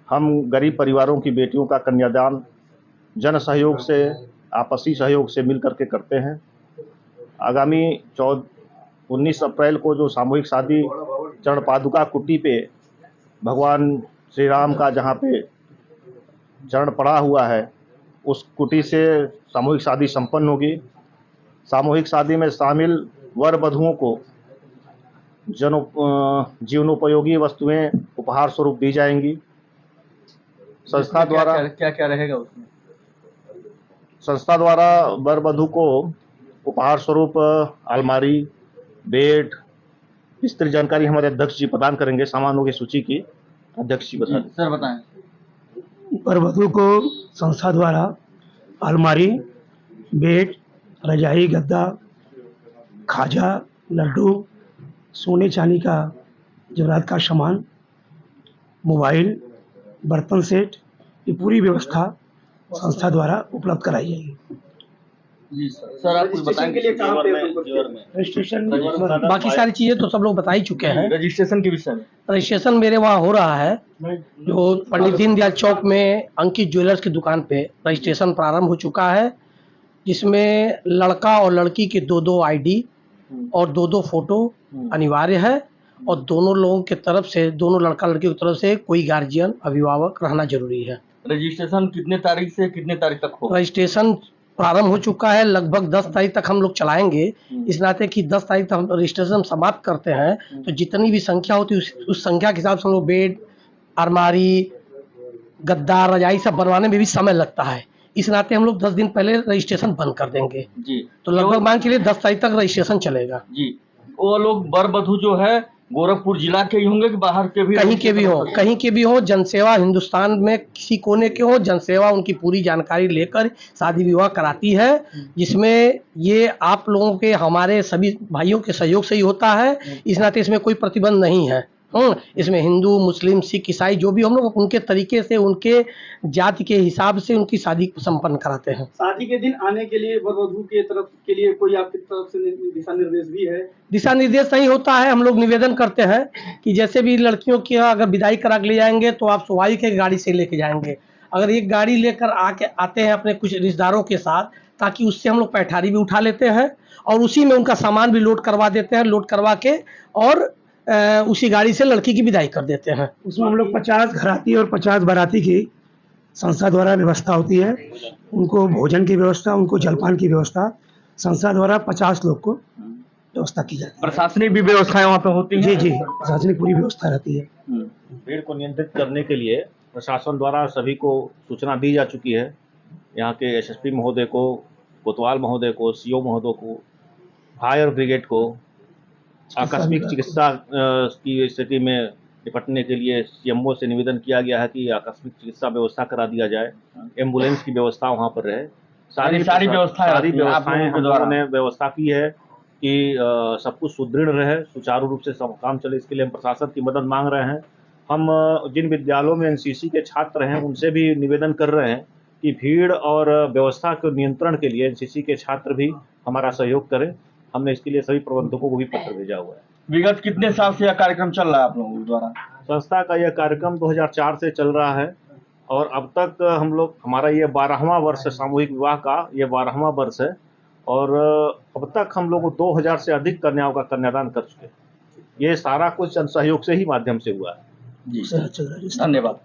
हम गरीब परिवारों की बेटियों का कन्यादान जन सहयोग से, आपसी सहयोग से मिल करके करते हैं। आगामी 19 अप्रैल को जो सामूहिक शादी चरण पादुका कुटी पे भगवान श्री राम का जहाँ पे चरण पड़ा हुआ है, उस कुटी से सामूहिक शादी संपन्न होगी। सामूहिक शादी में शामिल वर वधुओं को जीवनोपयोगी वस्तुएं उपहार स्वरूप दी जाएंगी। संस्था द्वारा क्या क्या रहेगा उसमें? संस्था द्वारा वर वधु को उपहार स्वरूप अलमारी, बेड, विस्तृत जानकारी हमारे अध्यक्ष जी प्रदान करेंगे। सामानों की सूची की अध्यक्ष जी बता दें। सर बताएं। वर वधु को संस्था द्वारा अलमारी, बेड, रजाई, गद्दा, खाजा, लड्डू, सोने चांदी का जेवरात का सामान, मोबाइल, बर्तन सेट, ये पूरी व्यवस्था संस्था द्वारा उपलब्ध कराई जाएगी। जी सर, आप कुछ बताएंगे? रजिस्ट्रेशन बाकी सारी चीजें तो सब लोग बता ही चुके हैं। रजिस्ट्रेशन के विषय में रजिस्ट्रेशन मेरे वहाँ हो रहा है, जो पंडित दीनदयाल चौक में अंकित ज्वेलर्स की दुकान पे रजिस्ट्रेशन प्रारंभ हो चुका है, जिसमें लड़का और लड़की के दो आईडी और दो फोटो अनिवार्य है, और दोनों लोगों के तरफ से, दोनों लड़का लड़की की तरफ से कोई गार्जियन, अभिभावक रहना जरूरी है। रजिस्ट्रेशन कितने तारीख से कितने तारीख तक होगा? रजिस्ट्रेशन प्रारंभ हो चुका है, लगभग 10 तारीख तक हम लोग चलाएंगे। इस नाते कि 10 तारीख तक हम रजिस्ट्रेशन समाप्त करते हैं, तो जितनी भी संख्या होती है उस संख्या के हिसाब से हम लोग बेड, अलमारी, गद्दा, रजाई सब बनवाने में भी समय लगता है। इस नाते हम लोग 10 दिन पहले रजिस्ट्रेशन बंद कर देंगे जी। तो लगभग मान के लिए 10 तारीख तक रजिस्ट्रेशन चलेगा जी। वो लोग वर वधु जो है गोरखपुर जिला के ही होंगे कि बाहर के भी? कहीं के भी हो, जनसेवा हिंदुस्तान में किसी कोने के हो, जनसेवा उनकी पूरी जानकारी लेकर शादी विवाह कराती है, जिसमें ये आप लोगों के, हमारे सभी भाइयों के सहयोग से ही होता है। इस नाते इसमें कोई प्रतिबंध नहीं है। इसमें हिंदू, मुस्लिम, सिख, ईसाई जो भी, हम लोग उनके तरीके से, उनके जाति के हिसाब से उनकी शादी संपन्न कराते हैं। शादी के दिन आने के लिए वर वधु के तरफ के लिए कोई आपकी तरफ से दिशा निर्देश भी है? दिशा निर्देश नहीं होता है। हम लोग निवेदन करते हैं कि जैसे भी लड़कियों की अगर विदाई करा के ले जाएंगे तो आप स्वाभाविक है गाड़ी से लेके जाएंगे। अगर एक गाड़ी लेकर आते हैं अपने कुछ रिश्तेदारों के साथ, ताकि उससे हम लोग पैठारी भी उठा लेते हैं और उसी में उनका सामान भी लोड करवा देते हैं, लोड करवा के और उसी गाड़ी से लड़की की विदाई कर देते हैं। उसमें हम लोग 50 घराती और 50 बाराती की संस्था द्वारा व्यवस्था होती है। उनको भोजन की व्यवस्था, उनको जलपान की व्यवस्था संस्था द्वारा 50 लोग को व्यवस्था की जाती है। प्रशासनिक भी व्यवस्थाएं वहाँ पे होती हैं? जी, प्रशासनिक पूरी व्यवस्था रहती है। भीड़ को नियंत्रित करने के लिए प्रशासन द्वारा सभी को सूचना दी जा चुकी है। यहाँ के एसएसपी महोदय को, कोतवाल महोदय को, सीओ महोदय को, फायर ब्रिगेड को, आकस्मिक चिकित्सा की स्थिति में निपटने के लिए सीएमओ से निवेदन किया गया है कि आकस्मिक चिकित्सा व्यवस्था करा दिया जाए, एम्बुलेंस की व्यवस्था वहाँ पर रहे। सारी व्यवस्थाएं हम लोगों ने व्यवस्था की है कि सब कुछ सुदृढ़ रहे, सुचारू रूप से सब काम चले। इसके लिए हम प्रशासन की मदद मांग रहे हैं। हम जिन विद्यालयों में एनसीसी के छात्र हैं उनसे भी निवेदन कर रहे हैं कि भीड़ और व्यवस्था के नियंत्रण के लिए एनसीसी के छात्र भी हमारा सहयोग करें। हमने इसके लिए सभी प्रबंधकों को भी पत्र भेजा हुआ है। विगत कितने साल से यह कार्यक्रम चल रहा है आप लोगों द्वारा? संस्था का यह कार्यक्रम 2004 से चल रहा है और अब तक हम लोग, हमारा ये 12वां वर्ष है, सामूहिक विवाह का ये 12वां वर्ष है और अब तक हम लोग 2000 से अधिक कन्याओं का कन्यादान कर चुके हैं। ये सारा कुछ जन सहयोग से ही माध्यम से हुआ है। जी, धन्यवाद।